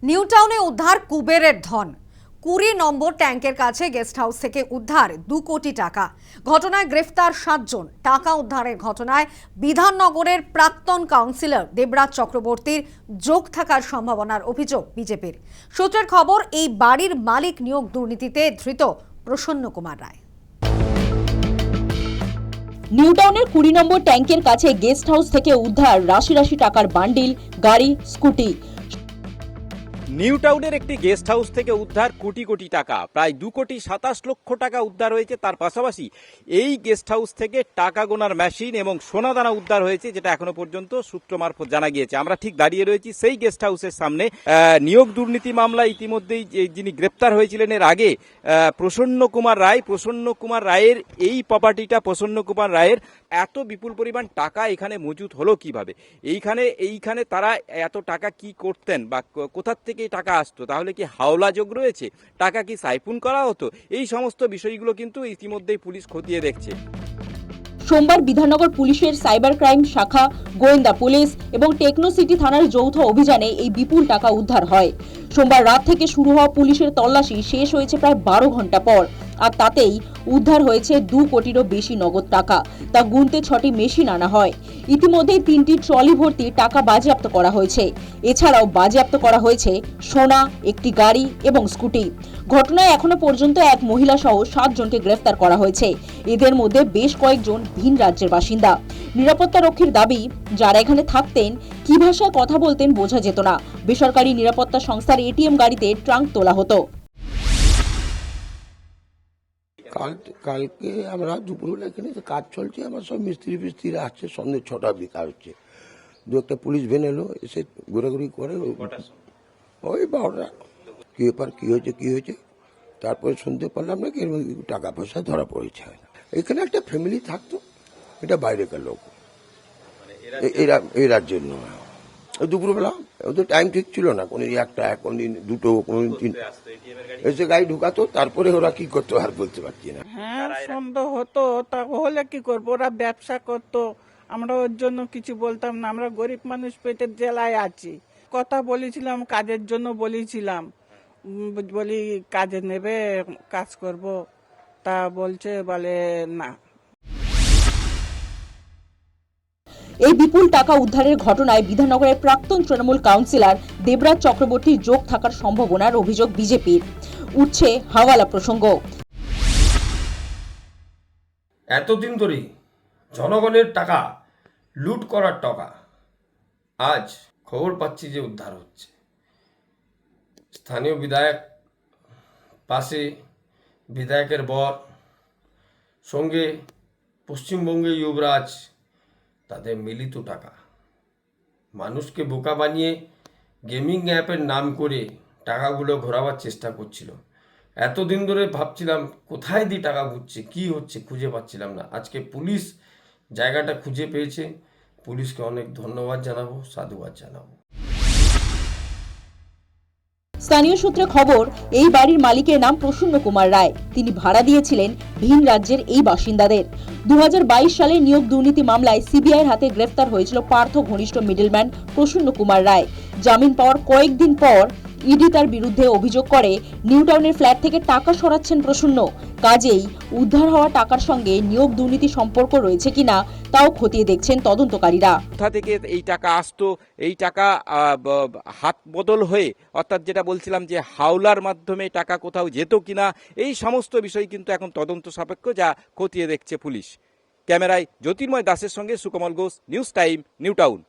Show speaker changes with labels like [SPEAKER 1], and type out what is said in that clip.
[SPEAKER 1] New টাউনে উদ্ধার কুবেরের ধন। 20 নম্বর ট্যাঙ্কের কাছে গেস্ট হাউস থেকে উদ্ধার 2 কোটি টাকা। ঘটনায় গ্রেফতার 7 জন। টাকা উদ্ধারের ঘটনায় বিধাননগরের প্রাক্তন কাউন্সিলর দেবরাজ চক্রবর্তীর যোগ থাকার সম্ভাবনার অভিযোগ বিজেপির। সূত্রের খবর, এই বাড়ির মালিক নিয়োগ দুর্নীতিতে ধৃত প্রসন্ন কুমার রায়।
[SPEAKER 2] নিউ টাউনের 20 নম্বর ট্যাঙ্কের কাছে গেস্ট হাউস থেকে উদ্ধার রাশি রাশি টাকার বান্ডিল, গাড়ি, স্কুটি।
[SPEAKER 3] নিউ টাউনের একটি গেস্ট হাউস থেকে উদ্ধার কোটি কোটি টাকা, প্রায় 2,27,00,000 টাকা উদ্ধার হয়েছে। তার পাশাপাশি এই গেস্ট হাউস থেকে টাকা গোনার মেশিন এবং সোনাদানা উদ্ধার হয়েছে, যেটা এখনো পর্যন্ত সূত্র মারফত জানা গিয়েছে। আমরা ঠিক দাঁড়িয়ে রয়েছি সেই গেস্ট হাউসের সামনে। নিয়োগ দুর্নীতি মামলায় ইতিমধ্যেই যিনি গ্রেপ্তার হয়েছিলেন এর আগে, প্রসন্ন কুমার রায়ের এই প্রপার্টিটা, প্রসন্ন কুমার রায়ের এত বিপুল পরিমাণ টাকা এখানে মজুত হলো কিভাবে? এইখানে তারা এত টাকা কি করতেন বা কোথার থেকে টাকা আসতো? তাহলে কি হাওলা যোগ রয়েছে? টাকা কি সাইফুন করা হতো? এই সমস্ত বিষয়গুলো কিন্তু ইতিমধ্যেই পুলিশ খতিয়ে দেখছে।
[SPEAKER 2] সোমবার বিধাননগর পুলিশের সাইবার ক্রাইম শাখা, গোয়েন্দা পুলিশ এবং টেকনো সিটি থানার যৌথ অভিযানে এই বিপুল টাকা উদ্ধার হয়। সোমবার রাত থেকে শুরু হওয়া পুলিশের তল্লাশি শেষ হয়েছে প্রায় 12 ঘন্টা পর, আর তাতেই উদ্ধার হয়েছে 2 কোটিরও বেশি নগদ টাকা। তা গুনতে 6টি মেশিন আনা হয়। ইতিমধ্যেই 3টি ট্রলি ভর্তি টাকা বাজেয়াপ্ত করা হয়েছে। এছাড়াও বাজেয়াপ্ত করা হয়েছে সোনা, একটি গাড়ি এবং স্কুটি। ঘটনায় এখনো পর্যন্ত এক মহিলা সহ 7 জনকে গ্রেফতার করা হয়েছে। এদের মধ্যে বেশ কয়েকজন ভিন রাজ্যের বাসিন্দা। নিরাপত্তা রক্ষীর দাবি, যারা এখানে থাকতেন কি ভাষায় কথা বলতেন বোঝা যেত না। বেসরকারি নিরাপত্তা সংস্থার এটিএম গাড়িতে ট্রাঙ্ক তোলা হতো।
[SPEAKER 4] কালকে আমরা দুপুরবেলা এখানে কাজ চলছে, আমার সব মিস্ত্রি আসছে, সন্ধ্যে 6টা বিকাল হচ্ছে। 2-একটা পুলিশ ভ্যান এলো, এসে ঘোরাঘুরি করে ওই 12টা। কি ব্যাপার, কি হয়েছে? তারপরে শুনতে পারলাম নাকি টাকা পয়সা ধরা পড়েছে। এখানে একটা ফ্যামিলি থাকতো, এটা বাইরেকার লোক, এই রাজ্যের নয়। দুপুরবেলা ওদের টাইম ঠিক ছিল না, কোনদিন 1টা, কোনদিন 2টো, কোনদিন 3টা এসে গাড়ি ঢুকাতো। তারপরে ওরা কি করতো আর বলতে পারছি না।
[SPEAKER 5] হ্যাঁ, সন্দেহ হতো, তা হলে কি করবো? ওরা ব্যবসা করতো, আমরা ওর জন্য কিছু বলতাম না। আমরা গরিব মানুষ, পেটের জেলায় আছি। কথা বলেছিলাম, কাজের জন্য বলেছিলাম, বলি কাজে নেবে, কাজ করব, তা বলে না।
[SPEAKER 2] এই বিপুল টাকা উদ্ধারের ঘটনায় বিধাননগরের প্রাক্তন তৃণমূল কাউন্সিলর দেবরাজ চক্রবর্তীর যোগ থাকার সম্ভাবনার অভিযোগ বিজেপির। উঠছে হাওয়ালা প্রসঙ্গ।
[SPEAKER 6] এতদিন ধরে জনগণের টাকা লুট করার টাকা, আজ খবর পাচ্ছি যে উদ্ধার হচ্ছে। স্থানীয় বিধায়ক পাশে, বিধায়কের বর, সঙ্গে পশ্চিমবঙ্গে যুবরাজ, তাদের মিলিত টাকা মানুষকে বোকা বানিয়ে গেমিং অ্যাপের নাম করে টাকাগুলো ঘোরাবার চেষ্টা করছিল। এতদিন ধরে ভাবছিলাম কোথায় দিয়ে টাকা ঘুরছে, কি হচ্ছে খুঁজে পাচ্ছিলাম না। আজকে পুলিশ জায়গাটা খুঁজে পেয়েছে। পুলিশকে অনেক ধন্যবাদ জানাবো, সাধুবাদ জানাবো।
[SPEAKER 2] স্থানীয় সূত্রে খবর, এই বাড়ির মালিকের নাম প্রসন্ন কুমার রায়। তিনি ভাড়া দিয়েছিলেন ভিন রাজ্যের এই বাসিন্দাদের। 2022 সালে নিয়োগ দুর্নীতি মামলায় সিবিআইয়ের হাতে গ্রেফতার হয়েছিল পার্থ ঘনিষ্ঠ মিডলম্যান প্রসন্ন কুমার রায়। জামিন পাওয়ার কয়েকদিন পর ইডি তার বিরুদ্ধে অভিযোগ করে নিউ টাউনের ফ্ল্যাট থেকে টাকা সরাচ্ছেন প্রসন্ন। কাজেই উদ্ধার হওয়া টাকার সঙ্গে নিয়োগ দুর্নীতি সম্পর্ক রয়েছে কিনা তাও খতিয়ে দেখছেন তদন্তকারীরা।
[SPEAKER 3] কোথা থেকে এই টাকা আসতো, এই টাকা হাত বদল হয়ে, অর্থাৎ যেটা বলছিলাম যে হাওলার মাধ্যমে টাকা কোথাও যেত কিনা, এই সমস্ত বিষয় কিন্তু এখন তদন্ত সাপেক্ষ, যা খতিয়ে দেখছে পুলিশ। ক্যামেরায় জ্যোতির্ময় দাসের সঙ্গে Sukamal Ghosh, news time, new town.